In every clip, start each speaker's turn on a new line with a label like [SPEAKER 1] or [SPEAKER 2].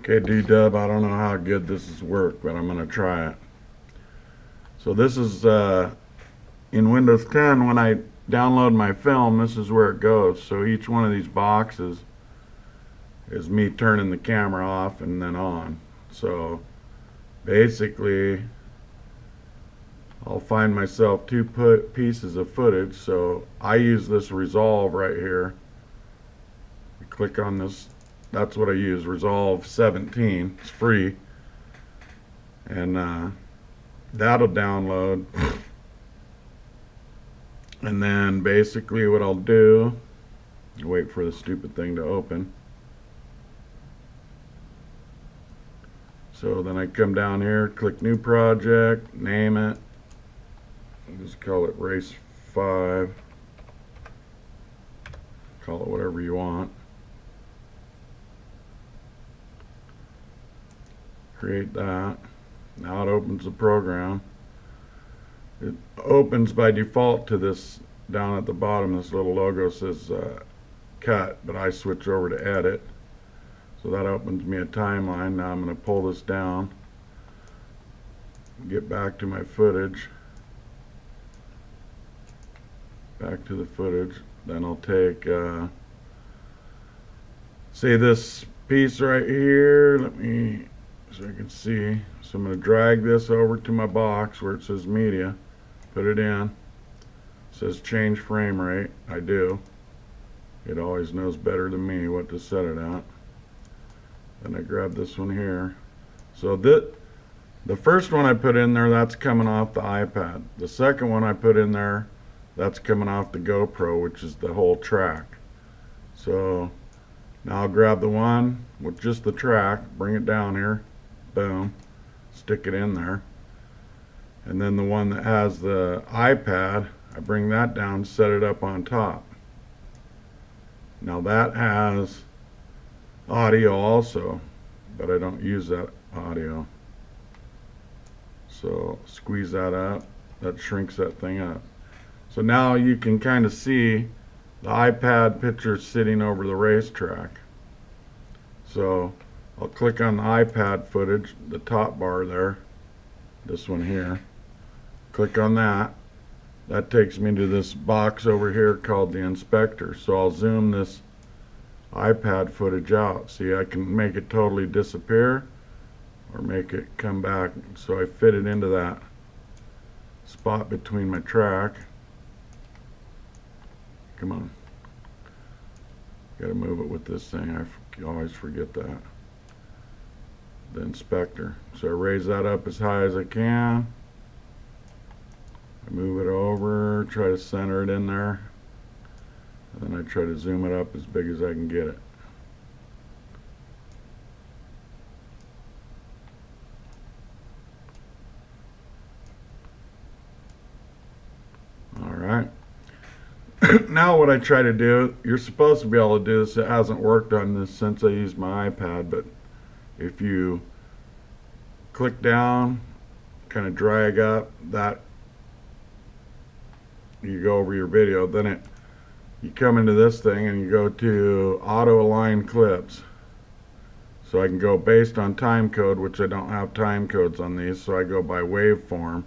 [SPEAKER 1] Okay, D-Dub, I don't know how good this is work, but I'm going to try it. So this is in Windows 10, when I download my film, this is where it goes. So each one of these boxes is me turning the camera off and then on. So basically, I'll find myself two pieces of footage. So I use this resolve right here. You click on this. That's what I use, Resolve 17. It's free. And that'll download. And then basically what I'll do, wait for the stupid thing to open. So then I come down here, click New Project, name it. I'll just call it Race 5. Call it whatever you want. Create that. Now it opens the program. It opens by default to this down at the bottom. This little logo says cut, but I switch over to edit. So that opens me a timeline. Now I'm going to pull this down, get back to my footage, back to the footage. Then I'll take, say this piece right here. Let me, so I can see. So I'm going to drag this over to my box where it says media, put it in. It says change frame rate. I do. It always knows better than me what to set it at. Then I grab this one here. So the first one I put in there, that's coming off the iPad. The second one I put in there, that's coming off the GoPro, which is the whole track. So now I'll grab the one with just the track, bring it down here, boom, stick it in there. And then the one that has the iPad, I bring that down, set it up on top. Now that has audio also, but I don't use that audio. So squeeze that up, that shrinks that thing up. So now you can kind of see the iPad picture sitting over the racetrack. So I'll click on the iPad footage, the top bar there, this one here. Click on that. That takes me to this box over here called the inspector. So I'll zoom this iPad footage out. See, I can make it totally disappear or make it come back. So I fit it into that spot between my track. Come on. Gotta move it with this thing. I always forget that. The inspector. So I raise that up as high as I can. I move it over, try to center it in there. And then I try to zoom it up as big as I can get it. Alright. Now what I try to do, you're supposed to be able to do this. It hasn't worked on this since I used my iPad, but if you click down, kind of drag up, that you go over your video, then you come into this thing and you go to auto align clips. So I can go based on time code, which I don't have time codes on these, so I go by waveform.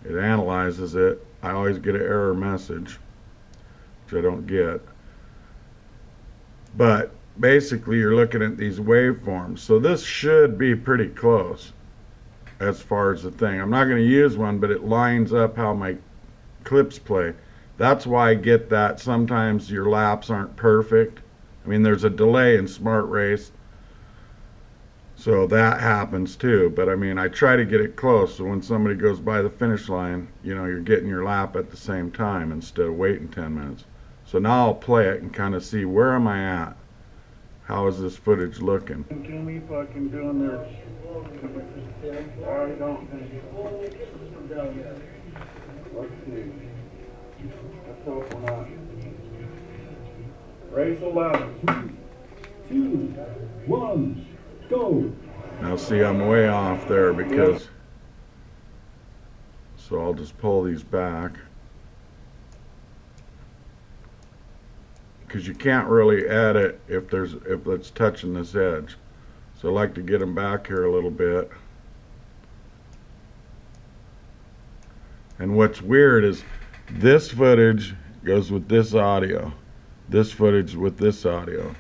[SPEAKER 1] It analyzes it. I always get an error message, which I don't get. But basically you're looking at these waveforms. So this should be pretty close as far as the thing. I'm not going to use one, but it lines up how my clips play. That's why I get that sometimes your laps aren't perfect. I mean, there's a delay in Smart Race, so that happens too. But I mean, I try to get it close, so when somebody goes by the finish line, you know, you're getting your lap at the same time instead of waiting 10 minutes. So now I'll play it and kind of see, where am I at? How is this footage looking?
[SPEAKER 2] Kill me fucking doing this. I don't think. Let's see. Let's hope we're not. Race 11. 3, 2, 1, go.
[SPEAKER 1] Now see, I'm way off there because, so I'll just pull these back. Because you can't really edit if it's touching this edge. So I like to get them back here a little bit. And what's weird is this footage goes with this audio. This footage with this audio.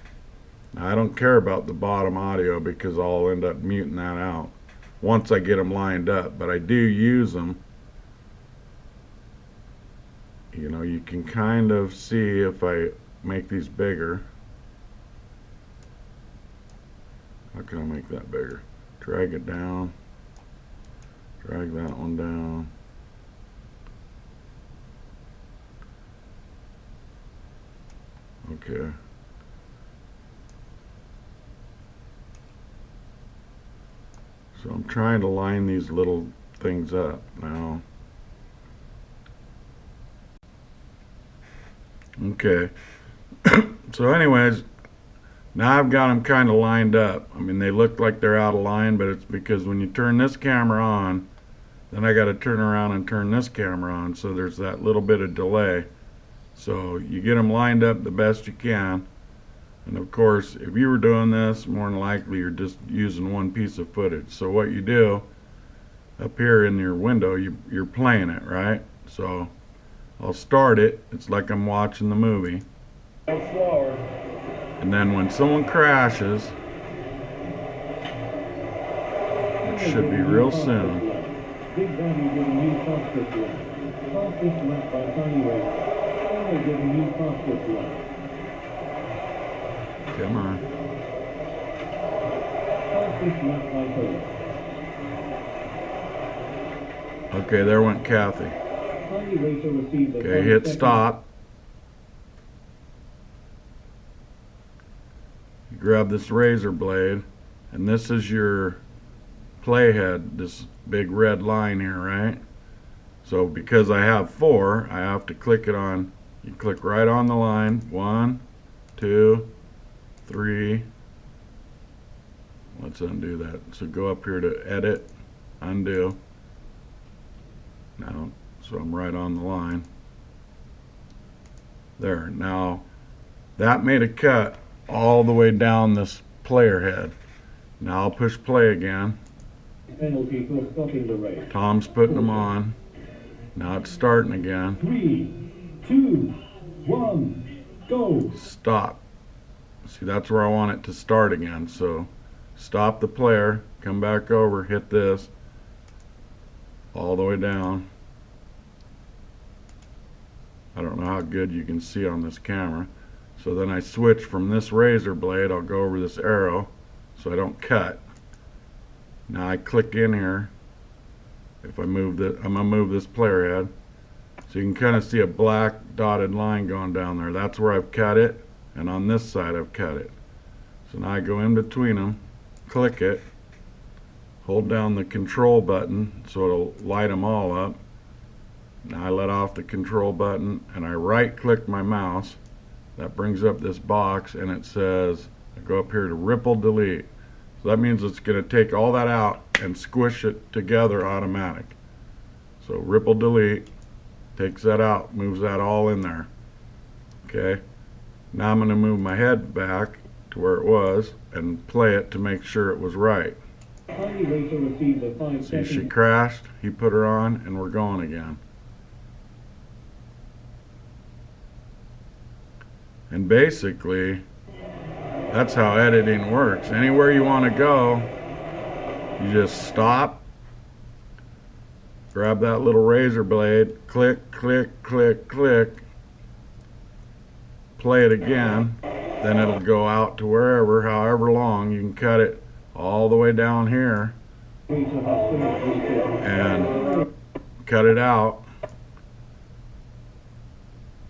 [SPEAKER 1] Now, I don't care about the bottom audio because I'll end up muting that out once I get them lined up. But I do use them. You know, you can kind of see if I make these bigger. How can I make that bigger? Drag it down. Drag that one down. Okay. So I'm trying to line these little things up now. Okay. So anyways, now I've got them kind of lined up. I mean, they look like they're out of line, but it's because when you turn this camera on, then I got to turn around and turn this camera on, so there's that little bit of delay. So you get them lined up the best you can. And of course, if you were doing this, more than likely you're just using one piece of footage. So what you do, up here in your window, you're playing it, right? So I'll start it. It's like I'm watching the movie. And then when someone crashes, which should be real soon. Come on. Okay, there went Kathy. Okay, hit stop. You grab this razor blade, and this is your playhead, this big red line here, right? So because I have 4, I have to click it on. You click right on the line. 1, 2, 3. Let's undo that. So go up here to edit, undo. Now, so I'm right on the line. There. Now, that made a cut all the way down this player head. Now I'll push play again.
[SPEAKER 2] Penalty for stopping the race.
[SPEAKER 1] Tom's putting them on. Now it's starting again.
[SPEAKER 2] 3, 2, 1, go.
[SPEAKER 1] Stop. See, that's where I want it to start again. So stop the player, come back over, hit this all the way down. I don't know how good you can see on this camera. So then I switch from this razor blade, I'll go over this arrow so I don't cut. Now I click in here. If I move the, I'm gonna move this player head. So you can kind of see a black dotted line going down there. That's where I've cut it, and on this side I've cut it. So now I go in between them, click it, hold down the control button so it'll light them all up. Now I let off the control button and I right click my mouse. That brings up this box and it says, I go up here to ripple delete. So that means it's going to take all that out and squish it together automatic. So ripple delete takes that out, moves that all in there. Okay. Now I'm going to move my head back to where it was and play it to make sure it was right. See, she crashed, he put her on, and we're going again. And basically, that's how editing works. Anywhere you want to go, you just stop, grab that little razor blade, click, click, click, click, play it again, then it'll go out to wherever, however long. You can cut it all the way down here and cut it out,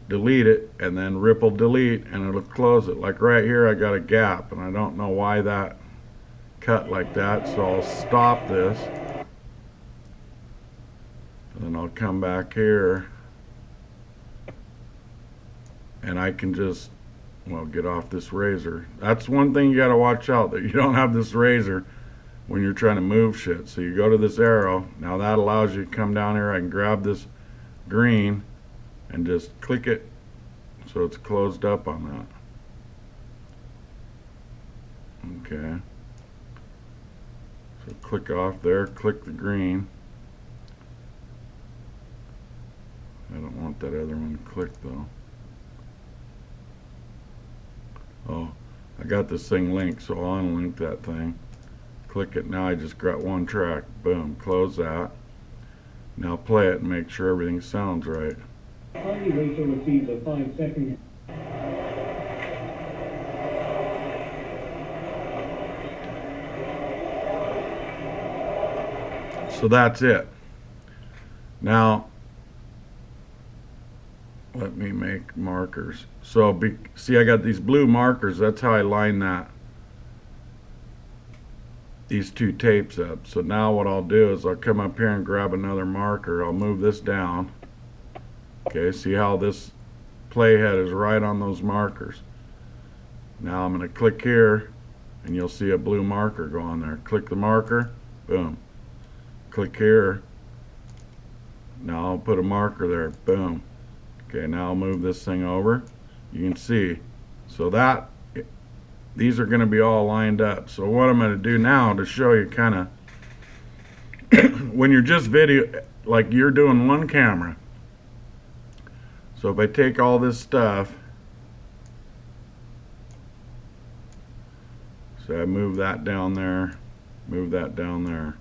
[SPEAKER 1] delete it, and then ripple delete, and it'll close it. Like right here I got a gap and I don't know why that cut like that, so I'll stop this and then I'll come back here and I can just, well, get off this razor. That's one thing you got to watch out, that you don't have this razor when you're trying to move shit. So you go to this arrow. Now that allows you to come down here. I can grab this green and just click it so it's closed up on that. Okay. So click off there, click the green. I don't want that other one clicked though. Oh, I got this thing linked, so I'll unlink that thing. Click it. Now I just got one track. Boom, close that. Now play it and make sure everything sounds right.
[SPEAKER 3] Party Racer receives a 5-second.
[SPEAKER 1] So that's it. Now, let me make markers. So, see, I got these blue markers. That's how I line these two tapes up. So now what I'll do is I'll come up here and grab another marker. I'll move this down. Okay, see how this playhead is right on those markers. Now I'm going to click here, and you'll see a blue marker go on there. Click the marker, boom. Click here. Now I'll put a marker there, boom. Okay, now I'll move this thing over. You can see, so that these are going to be all lined up. So what I'm going to do now to show you kind of when you're just video, like you're doing one camera. So if I take all this stuff, so I move that down there, move that down there.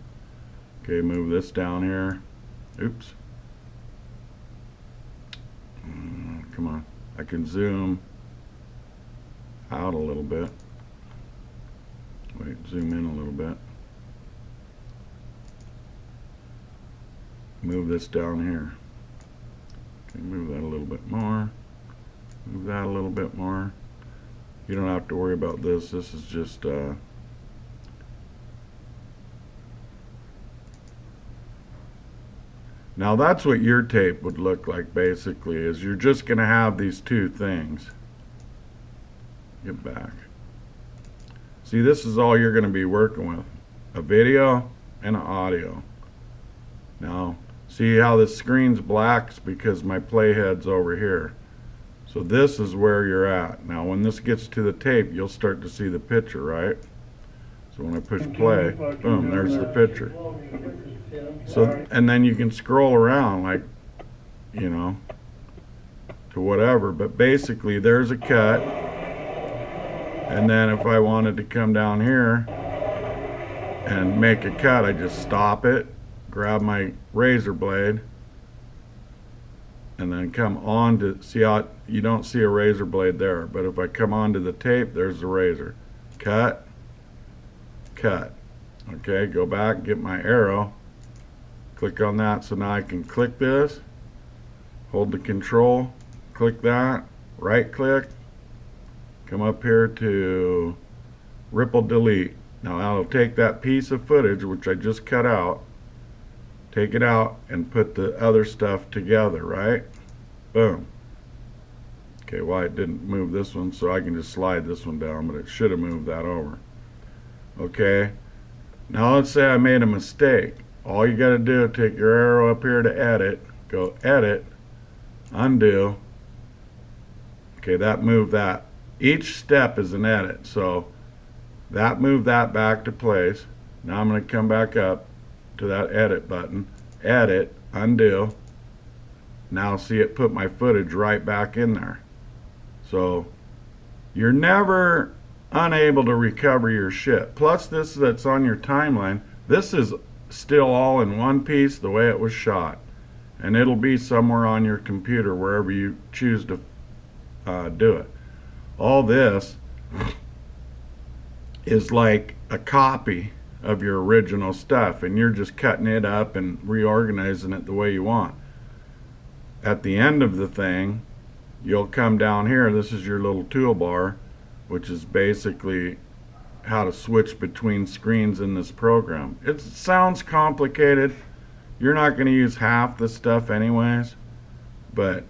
[SPEAKER 1] Okay, move this down here. Oops. Come on. I can zoom out a little bit. Wait, zoom in a little bit. Move this down here. Okay, move that a little bit more. Move that a little bit more. You don't have to worry about this. This is just now that's what your tape would look like basically, is you're just going to have these two things. Get back. See, this is all you're going to be working with. A video and an audio. Now, see how the screen's black? It's because my playhead's over here. So this is where you're at. Now when this gets to the tape, you'll start to see the picture, right? So when I push play, boom, there's the picture. So, and then you can scroll around, like, you know, to whatever, but basically there's a cut. And then if I wanted to come down here and make a cut, I just stop it, grab my razor blade, and then come on to, see how you don't see a razor blade there, but if I come onto the tape, there's the razor. Cut, cut. Okay, go back, get my arrow, click on that. So now I can click this, hold the control, click that, right click, come up here to ripple delete. Now I'll take that piece of footage which I just cut out, take it out and put the other stuff together, right? Boom. Okay, well, it didn't move this one, so I can just slide this one down, but it should have moved that over. Okay, now let's say I made a mistake. All you got to do is take your arrow up here to edit, go edit, undo. Okay, that moved that. Each step is an edit, so that moved that back to place. Now I'm going to come back up to that edit button, edit, undo. Now see, it put my footage right back in there. So you're never unable to recover your shit. Plus this that's on your timeline, this is still all in one piece the way it was shot, and it'll be somewhere on your computer wherever you choose to do it. All this is like a copy of your original stuff, and you're just cutting it up and reorganizing it the way you want. At the end of the thing, you'll come down here. This is your little toolbar, which is basically how to switch between screens in this program. It sounds complicated. You're not going to use half the stuff anyways, but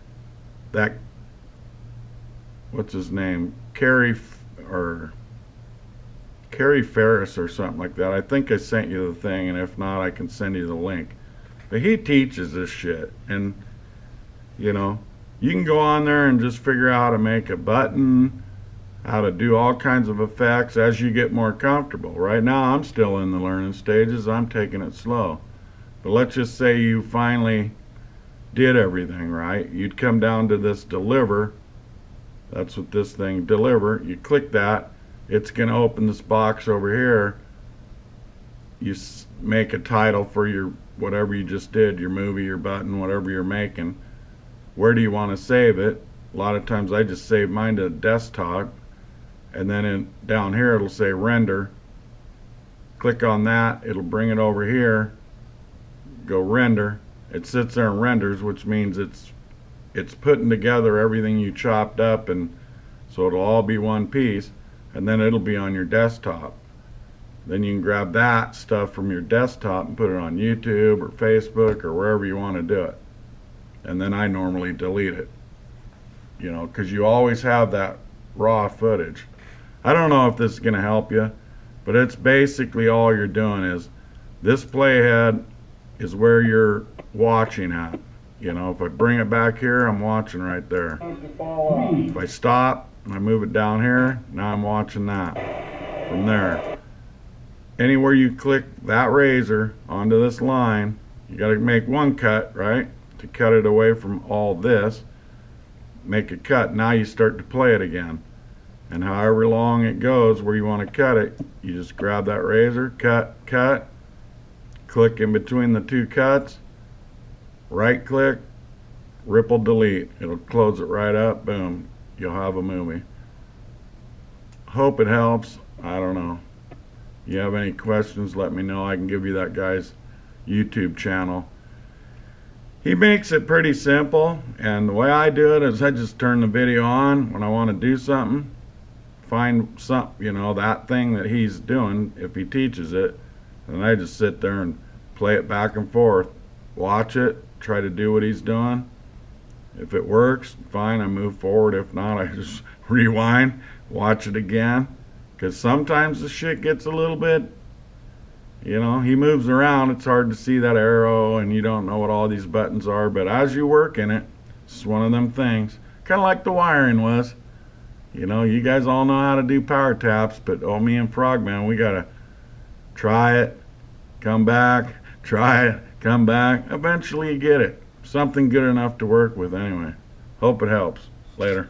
[SPEAKER 1] that, what's his name, Kerry Ferris or something like that. I think I sent you the thing, and if not, I can send you the link. But he teaches this shit, and you know, you can go on there and just figure out how to make a button, how to do all kinds of effects as you get more comfortable. Right now I'm still in the learning stages. I'm taking it slow. But let's just say you finally did everything right. You'd come down to this deliver. That's what this thing, deliver. You click that. It's going to open this box over here. You make a title for your whatever you just did, your movie, your button, whatever you're making. Where do you want to save it? A lot of times I just save mine to desktop, and then down here it'll say render. Click on that, it'll bring it over here, go render. It sits there and renders, which means it's putting together everything you chopped up, and so it'll all be one piece, and then it'll be on your desktop. Then you can grab that stuff from your desktop and put it on YouTube or Facebook or wherever you want to do it. And then I normally delete it, you know, because you always have that raw footage. I don't know if this is going to help you, but it's basically all you're doing is this playhead is where you're watching at. You know, if I bring it back here, I'm watching right there. If I stop and I move it down here, now I'm watching that from there. Anywhere you click that razor onto this line, you got to make one cut, right? To cut it away from all this. Make a cut. Now you start to play it again. And however long it goes where you want to cut it, you just grab that razor, cut, click in between the two cuts, right click, ripple delete. It'll close it right up, boom. You'll have a movie. Hope it helps. I don't know. You have any questions, let me know. I can give you that guy's YouTube channel. He makes it pretty simple, and the way I do it is I just turn the video on when I want to do something, find something, you know, that thing that he's doing if he teaches it, and I just sit there and play it back and forth, watch it, try to do what he's doing. If it works, fine, I move forward. If not, I just rewind, watch it again. Because sometimes the shit gets a little bit, you know, he moves around, it's hard to see that arrow, and you don't know what all these buttons are, but as you work in it, it's one of them things. Kind of like the wiring was. You know, you guys all know how to do power taps, but oh, me and Frogman, we gotta try it, come back, try it, come back. Eventually you get it. Something good enough to work with anyway. Hope it helps. Later.